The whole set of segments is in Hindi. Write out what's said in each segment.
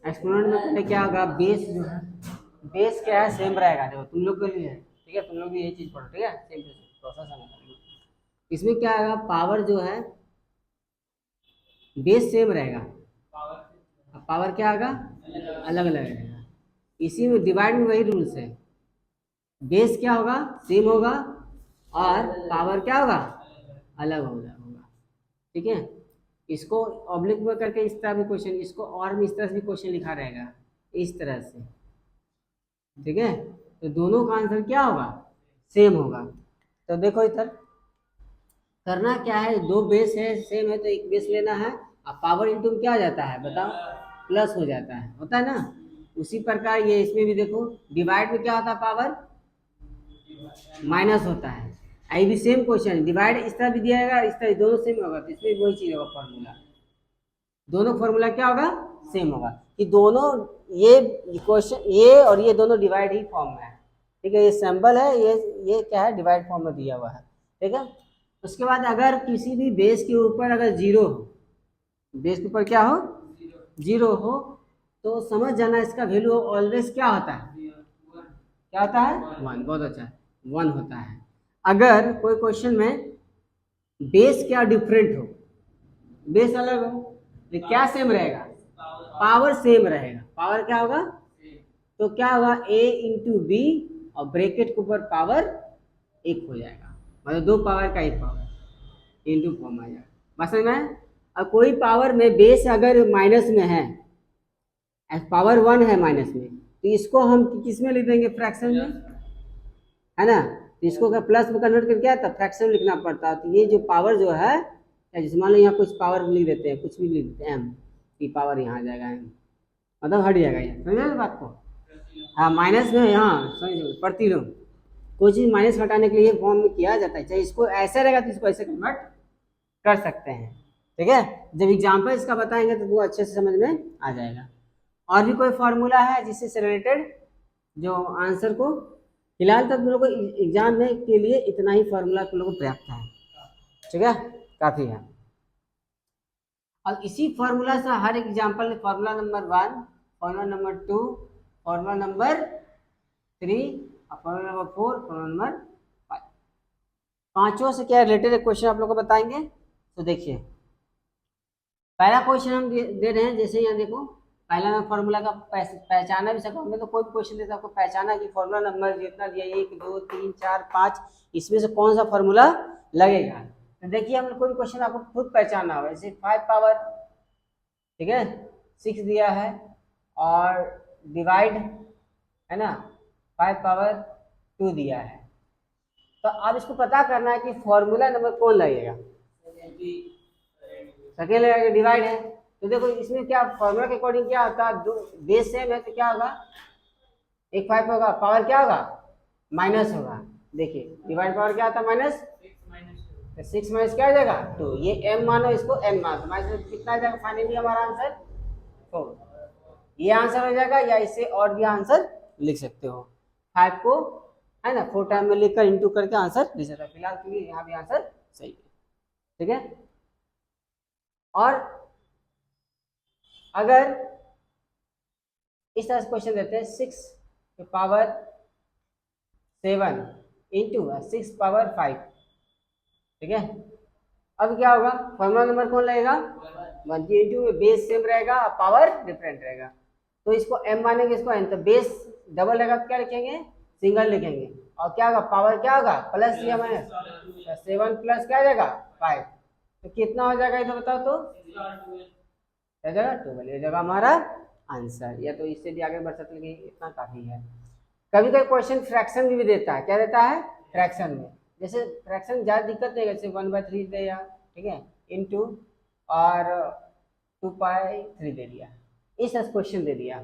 एक्सपोनेंट में पहले क्या होगा, बेस जो है, बेस क्या है, सेम रहेगा। देखो तुम लोग के लिए है, ठीक है, तुम लोग भी यही चीज पढ़ो, ठीक है, सेम प्रोसेस है। इसमें क्या आएगा, पावर जो है बेस सेम रहेगा, पावर क्या आएगा, अलग अलग रहेगा। इसी में डिवाइड में वही रूल्स है, बेस क्या होगा, सेम होगा, और पावर क्या होगा, अलग होगा। ठीक है, इसको ऑब्लिक में करके इस तरह भी क्वेश्चन, इसको और भी इस तरह से भी क्वेश्चन लिखा रहेगा, इस तरह से। ठीक है, तो दोनों का आंसर क्या होगा, सेम होगा। तो देखो इधर करना क्या है, दो बेस है सेम है तो एक बेस लेना है, अब पावर इंटू क्या आ जाता है बताओ, प्लस हो जाता है, होता है ना। उसी प्रकार ये इसमें भी देखो, डिवाइड में क्या होता है, पावर माइनस होता है। आई भी सेम क्वेश्चन, डिवाइड इस तरह भी दिया जाएगा, इस तरह दोनों सेम होगा, तो इसमें वही चीज होगा, फॉर्मूला दोनों फॉर्मूला क्या होगा, सेम होगा, कि दोनों ये क्वेश्चन ये और ये दोनों डिवाइड ही फॉर्म में है। ठीक है, ये सिंबल है, ये क्या है, डिवाइड फॉर्म में दिया हुआ है। ठीक है, उसके बाद अगर किसी भी बेस के ऊपर अगर जीरो हो, बेस के ऊपर क्या हो, जीरो हो, तो समझ जाना इसका वैल्यू ऑलवेज क्या होता है, क्या होता है, वन। बहुत अच्छा है, वन होता है। अगर कोई क्वेश्चन में बेस क्या डिफरेंट हो, बेस अलग हो, तो क्या सेम रहेगा, पावर सेम रहेगा। पावर क्या होगा, तो क्या होगा, a इंटू बी, और ब्रैकेट के ऊपर पावर एक हो जाएगा, मतलब दो पावर का एक पावर इंटू फॉर्म आ जाएगा। बस समझ में। और कोई पावर में बेस अगर माइनस में है, पावर वन है माइनस में, तो इसको हम किस में लिख देंगे, फ्रैक्शन में, है ना। तो इसको क्या प्लस में कन्वर्ट करके आता, फ्रैक्शन में लिखना पड़ता है। तो ये जो पावर जो है, जैसे मान लो यहाँ कुछ पावर लिख देते हैं, कुछ भी लिख देते हैं एम, की पावर यहाँ आ जाएगा एम, मतलब हट जाएगा ये, समझ ना बात को। हाँ माइनस में, यहाँ समझ पढ़ती लो, कोई चीज़ माइनस हटाने के लिए फॉर्म में किया जाता है, चाहे इसको ऐसे रहेगा तो इसको ऐसे कन्वर्ट कर सकते हैं। ठीक है, जब एग्जाम्पल इसका बताएंगे तो वो अच्छे से समझ में आ जाएगा। और भी कोई फॉर्मूला है जिससे से रिलेटेड जो आंसर को, फिलहाल तक तुम लोग को एग्जाम में के लिए इतना ही फॉर्मूला तुम लोग को पर्याप्त है। ठीक है, काफी है। और इसी फॉर्मूला से हर example, formula number one, formula number two, formula number three, formula number four, formula number five, पांचों से क्या रिलेटेड क्वेश्चन आप लोग को बताएंगे। तो देखिए पहला क्वेश्चन हम दे रहे हैं, जैसे यहाँ देखो, पहला नंबर फॉर्मूला का पहचाना भी सको, हमें तो कोई क्वेश्चन देता आपको पहचाना कि फॉर्मूला नंबर जितना दिया, एक दो तीन चार पाँच, इसमें से कौन सा फॉर्मूला लगेगा। तो देखिए हम कोई क्वेश्चन आपको खुद पहचानना होगा, जैसे 5 पावर, ठीक है, 6 दिया है, और डिवाइड, है ना, 5 पावर 2 दिया है। तो अब इसको पता करना है कि फॉर्मूला नंबर कौन लगेगा, सेकेंड लगेगा, डिवाइड है। तो देखो इसमें क्या फॉर्मूला के अकॉर्डिंग क्या होता है, दो बेस सेम है तो क्या होगा, एक 5 होगा, पावर क्या होगा, माइनस होगा। देखिए डिवाइड पावर क्या होता है, माइनस, तो 6 माइनस क्या आ जाएगा, 2। ये m मानो, इसको n मानो, तो माइनस कितना आ जाएगा फाइनली हमारा आंसर, 4। ये आंसर हो जाएगा, या इससे और भी आंसर लिख सकते हो, 5 को, है ना, 4 टाइम में लिखकर इंटू करके आंसर लिख सकते हो। फिलहाल के लिए यहाँ भी आंसर सही है। ठीक है, और अगर इस तरह से क्वेश्चन देते हैं, 6 पावर 7 इंटू 6 पावर 5, ठीक है, अब क्या होगा, फॉर्मूला नंबर कौन लगेगा, 1 की इंटू बेस सेम रहेगा, पावर डिफरेंट रहेगा। तो इसको m मानेंगे, इसको n, तो बेस डबल रहेगा तो क्या लिखेंगे, सिंगल लिखेंगे, और क्या होगा, पावर क्या होगा, प्लस या माइनस, 7 प्लस क्या आ जाएगा 5, तो कितना हो जाएगा इधर बताओ, तो क्या जाएगा 12, ये जगह हमारा आंसर। या तो इससे भी आगे बढ़ सकते, लेकिन इतना काफी है। कभी कभी क्वेश्चन फ्रैक्शन में भी देता है, क्या देता है, फ्रैक्शन में, जैसे फ्रैक्शन ज्यादा दिक्कत नहीं है, जैसे 1/3 दे दिया, ठीक है, इंटू और 2/3 दे दिया, इस क्वेश्चन दे दिया,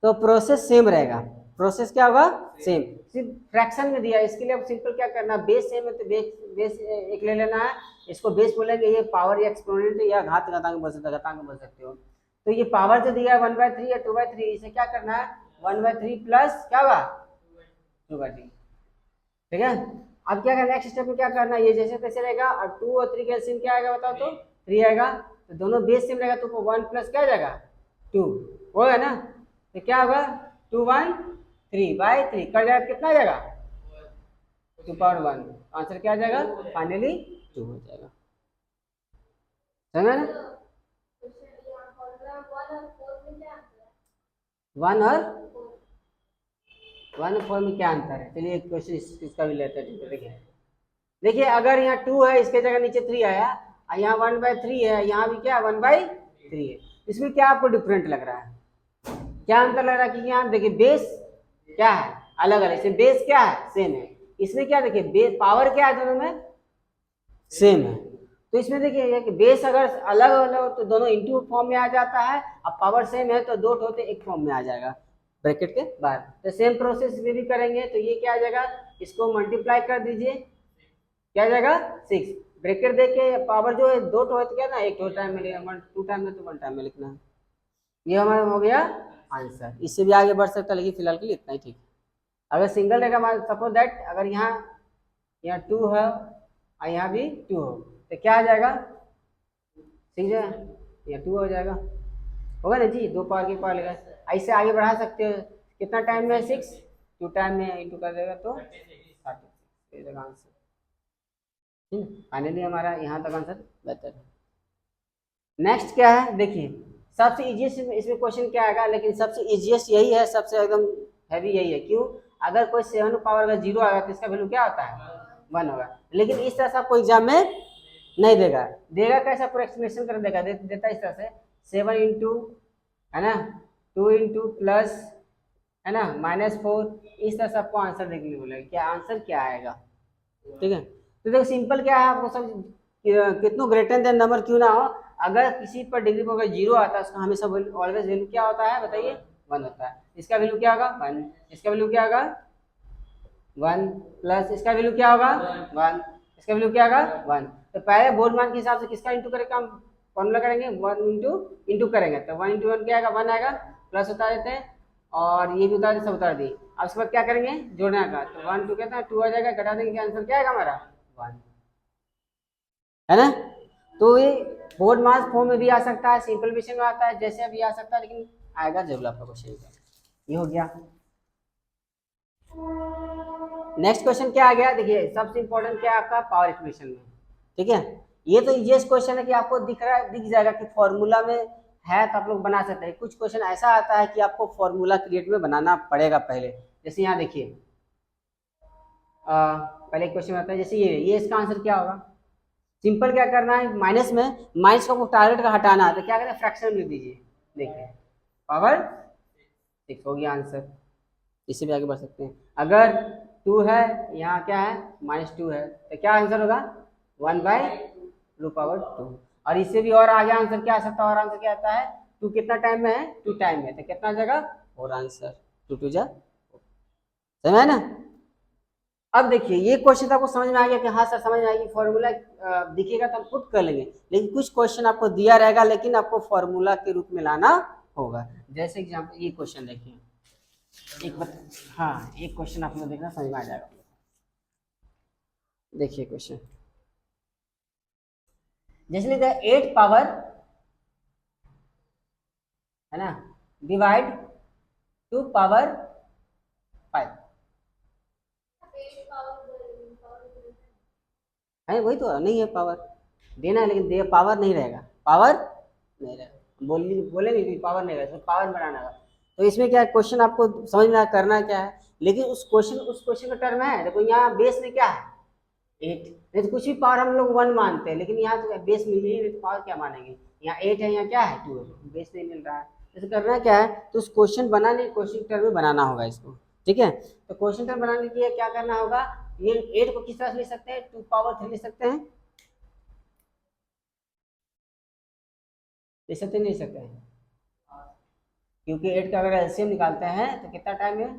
तो प्रोसेस सेम रहेगा। प्रोसेस क्या होगा, सेम, सिर्फ फ्रैक्शन में दिया, इसके लिए अब सिंपल क्या करना, बेस सेम है तो बेस एक ले लेना है, इसको बेस बोलेंगे, ये पावर या एक्सपोनेंट या घात घातांक बोल सकते हो, घातांक बोल सकते हो। तो ये पावर जो दिया है 1/3 या 2/3, इसे क्या करना है, 1/3 प्लस क्या होगा 2/3। ठीक है, अब क्या करना, नेक्स्ट स्टेप में क्या करना है, ये जैसे तैसे रहेगा, और 2 और 3 का एलसीएम क्या आएगा बताओ, तो 3 आएगा, तो दोनों बेस सेम रहेगा, तो 1 प्लस क्या आ जाएगा 2, होगा ना, तो क्या होगा 213/3 कर जाएगा, कितना आ जाएगा 2 पावर 1, आंसर क्या आ जाएगा फाइनली 2 हो जाएगा। समझ ना, 1 और 4 में क्या अंतर है, चलिए एक क्वेश्चन इसका भी लेते हैं। देखिए देखिए अगर यहाँ 2 है, इसके जगह नीचे 3 आया, और यहाँ 1/3 है, यहाँ भी क्या 1/3 है, इसमें क्या आपको डिफरेंट लग रहा है, क्या अंतर लग रहा है कि यहाँ देखिए बेस क्या है अलग अलग, इसमें बेस क्या है सेम है, इसमें क्या देखिए बेस पावर क्या है दोनों में सेम है। तो इसमें देखिए ये कि बेस अगर अलग अलग हो तो दोनों इंटू फॉर्म में आ जाता है, अब पावर सेम है तो दो होते एक फॉर्म में आ जाएगा ब्रैकेट के बाहर। तो सेम प्रोसेस में भी करेंगे, तो ये क्या आ जाएगा, इसको मल्टीप्लाई कर दीजिए, क्या आ जाएगा 6, ब्रैकेट दे के पावर जो है दो हो तो क्या ना एक टाइम में लिखना, 2 टाइम में तो 1 टाइम में लिखना। ये हमारा हो गया आंसर, इससे भी आगे बढ़ सकता है लेकिन फिलहाल के लिए इतना ही ठीक है। अगर सिंगल रहेगा, सपोज दैट अगर यहाँ 2 है और यहाँ भी 2 हो तो क्या आ जाएगा, ठीक है यहाँ 2 हो जाएगा, होगा ना जी, 2 पावर की पावर लेगा, ऐसे आगे बढ़ा सकते हो, कितना टाइम में 6, 2 टाइम में इंटू कर देगा तो 36 आंसर। फाइनली हमारा यहाँ तक आंसर बेहतर है। नेक्स्ट क्या है देखिए, सबसे इजीएस्ट इसमें क्वेश्चन क्या आएगा, लेकिन सबसे इजीएस्ट यही है, सबसे एकदम हैवी यही है। क्यों, अगर कोई 7 पावर अगर 0 आएगा तो इसका वैल्यू क्या होता है 1 होगा, लेकिन इस तरह से आपको एग्जाम में नहीं देगा, देगा कैसा पूरा एक्सप्लेनेशन कर देगा, देता है इस तरह से 7 इंटू है ना 2 इंटू प्लस है ना -4, इस तरह से आपको आंसर देखने को मिलेगा, क्या आंसर क्या आएगा। ठीक है, तो देखो सिंपल क्या है, आपको सब कितनों ग्रेटर देन नंबर क्यों ना हो, अगर किसी पर डिग्री पर अगर 0 आता है उसका हमेशा ऑलवेज वैल्यू क्या होता है बताइए 1 होता है, इसका वैल्यू क्या होगा 1, इसका वैल्यू क्या होगा 1 प्लस इसका वैल्यू क्या होगा 1, इसका वैल्यू क्या होगा 1। तो पहले बोर्ड मान के हिसाब से किसका इंटू करेंगे, हम फॉर्मूला करेंगे 1 इंटू करेंगे, तो 1 इंटू 1 क्या आएगा 1 आएगा, प्लस उतार देते हैं और ये भी उतार देते, सब उतार दिए। अब उसके बाद क्या करेंगे जोड़ने का, तो 1 2 कहते हैं 2 आ जाएगा, घटा देंगे, आंसर क्या आएगा हमारा 1, है ना। तो ये बोर्ड मास फॉर्म में भी आ सकता है, सिंपल विषय में आता है, जैसे भी आ सकता है, लेकिन आएगा जरूर आपका क्वेश्चन। ये हो गया। नेक्स्ट क्वेश्चन क्या आ गया, देखिए सबसे इंपॉर्टेंट क्या है आपका पावर इक्वेशन में। ठीक है, ये तो इजीएस्ट क्वेश्चन है कि आपको दिख जाएगा कि फॉर्मूला में है तो आप लोग बना सकते हैं। कुछ क्वेश्चन ऐसा आता है कि आपको फॉर्मूला क्रिएट में बनाना पड़ेगा पहले, जैसे यहाँ देखिए पहले क्वेश्चन आता है जैसे ये इसका आंसर क्या होगा, सिंपल क्या करना है, माइनस में माइनस को टारगेट का हटाना है, तो क्या करें फ्रैक्शन में लिख दीजिए, देखिए पावर 6 हो गया आंसर। इससे भी आगे बढ़ सकते हैं, अगर 2 है यहाँ क्या है -2 है, तो क्या आंसर होगा 1/√2। और इससे भी और आगे आंसर क्या आ सकता है, और आंसर क्या आता है 2 कितना टाइम में है 2 टाइम में, तो कितना जगह और आंसर 2 2 जा, समझ ना। अब देखिए ये क्वेश्चन तो आपको समझ में आ गया कि हाँ सर समझ में आएगी, फॉर्मूला दिखेगा तो हम खुद कर लेंगे, लेकिन कुछ क्वेश्चन आपको दिया रहेगा लेकिन आपको फॉर्मूला के रूप में लाना होगा। जैसे एग्जाम्पल ये क्वेश्चन देखिए, हाँ एक क्वेश्चन आप लोग देखना समझ में आ जाएगा। देखिए क्वेश्चन जैसे लिखा है 8 पावर है ना डिवाइड 2 पावर 5 है, वही तो नहीं है पावर देना है, लेकिन पावर नहीं रहेगा, पावर नहीं रहेगा, बोले नहीं पावर नहीं रहेगा, पावर बनाना होगा। तो इसमें क्या क्वेश्चन आपको समझ में करना क्या है, लेकिन उस क्वेश्चन का टर्म है, देखो यहाँ बेस में क्या है 8, नहीं तो कुछ भी पावर हम लोग 1 मानते हैं, लेकिन यहाँ तो बेस मिल ही नहीं तो पावर क्या मानेंगे, यहाँ 8 है यहाँ क्या है 2 है, बेस नहीं मिल रहा है, जैसे करना क्या है तो उस क्वेश्चन बनाने क्वेश्चन टर्म में बनाना होगा इसको। ठीक है, तो क्वेश्चन टर्म बनाने के लिए क्या करना होगा, ये 8 को किस तरह से लिख सकते हैं 2 पावर 3 लिख सकते हैं, लिख सकते नहीं सकते हैं, क्योंकि 8 का अगर एलसीएम निकालते हैं तो कितना टाइम है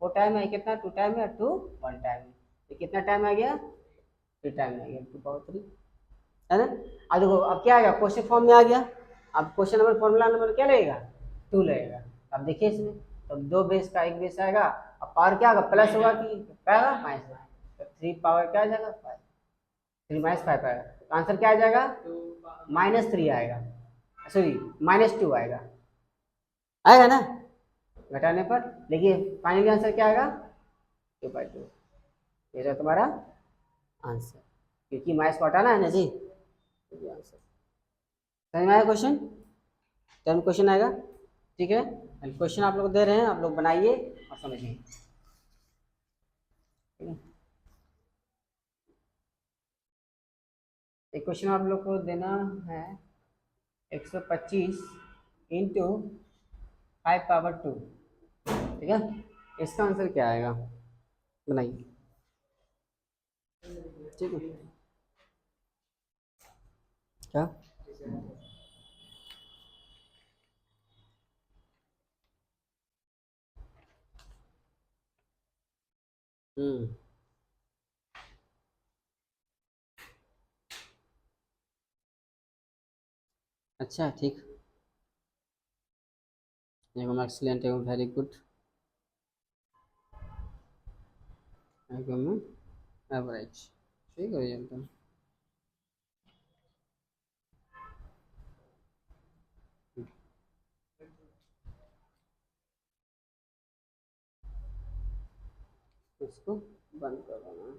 4 टाइम है, कितना 2 टाइम है 2 1 टाइम है, तो कितना टाइम आ गया 3 टाइम आ गया 2 पावर 3, है ना। अब देखो अब क्या आएगा क्वेश्चन फॉर्म में आ गया, अब क्वेश्चन नंबर फॉर्मूला नंबर क्या लगेगा 2 लगेगा। अब देखिए इसमें तो 2 बेस का 1 बेस आएगा, अब पावर क्या होगा प्लस होगा कि क्या होगा माइनस होगा, तो 3 पावर क्या आ जाएगा 5, 3 -5 आएगा, तो आंसर क्या आ जाएगा -3 आएगा, सॉरी -2 आएगा। आएगा ना घटाने पर। देखिए फाइनली आंसर क्या आएगा, 2/2। ये रहा तुम्हारा आंसर, क्योंकि माइनस को हटाना है ना जी, ये आंसर। समझ में आया क्वेश्चन, टर्म क्वेश्चन आएगा, ठीक है। क्वेश्चन आप लोग दे रहे हैं, आप लोग बनाइए और समझिए, ठीक है। एक क्वेश्चन आप लोग को देना है, 125 इंटू 5 पावर 2, ठीक है। इसका आंसर क्या आएगा, बनाइए, ठीक है। क्या हम्म, अच्छा ठीक, एगो एक्सीलेंट, एगो वेरी गुड, एगो में एवरेज, ठीक है ये एकदम। इसको बंद कर देना।